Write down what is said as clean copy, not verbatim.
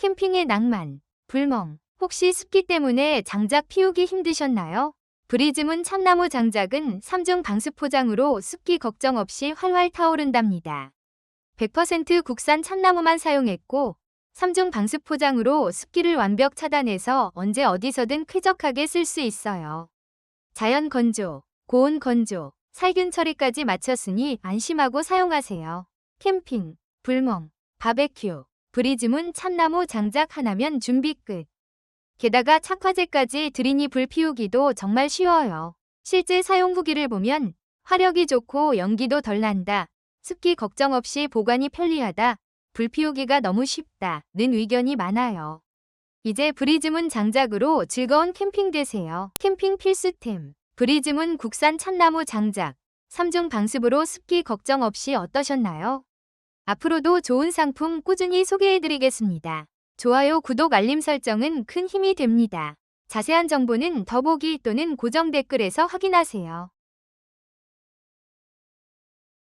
캠핑의 낭만, 불멍. 혹시 습기 때문에 장작 피우기 힘드셨나요? 브리즈문 참나무 장작은 3중 방수 포장으로 습기 걱정 없이 활활 타오른답니다. 100% 국산 참나무만 사용했고 3중 방수 포장으로 습기를 완벽 차단해서 언제 어디서든 쾌적하게 쓸 수 있어요. 자연 건조, 고온 건조, 살균 처리까지 마쳤으니 안심하고 사용하세요. 캠핑, 불멍, 바베큐, 브리즈문 참나무 장작 하나면 준비 끝. 게다가 착화제까지 드리니 불 피우기도 정말 쉬워요. 실제 사용 후기를 보면 화력이 좋고 연기도 덜 난다, 습기 걱정 없이 보관이 편리하다, 불 피우기가 너무 쉽다는 의견이 많아요. 이제 브리즈문 장작으로 즐거운 캠핑 되세요. 캠핑 필수템, 브리즈문 국산 참나무 장작, 3중 방습으로 습기 걱정 없이 어떠셨나요? 앞으로도 좋은 상품 꾸준히 소개해드리겠습니다. 좋아요, 구독, 알림 설정은 큰 힘이 됩니다. 자세한 정보는 더보기 또는 고정 댓글에서 확인하세요.